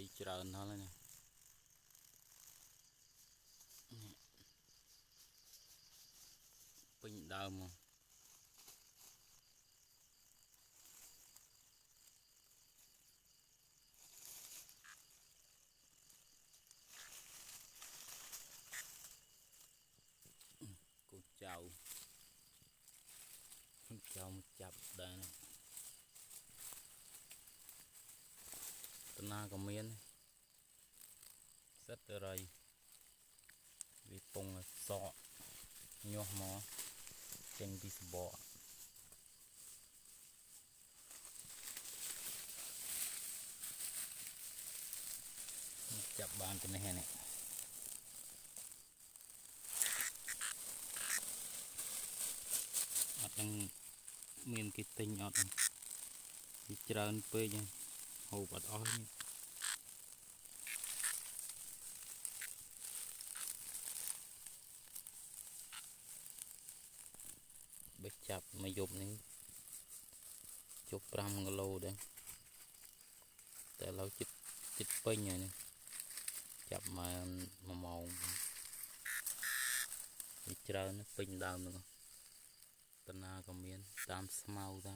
bay trơn nó lên nè pin đau mà cô cháu một chập đây này tên na có miên rất rồi vì bông sọ nhỏ mỏ trên bị bỏ chập bàn cái này này đang miên cái tinh ọt bị trơn phê nha hồ bật ói bị chập mà dùng những chục trăm cái lô đấy tại lâu chích chích pin rồi nè chập mà màu bị trơn nó pin đau nữa tên na còn miên tam mau ra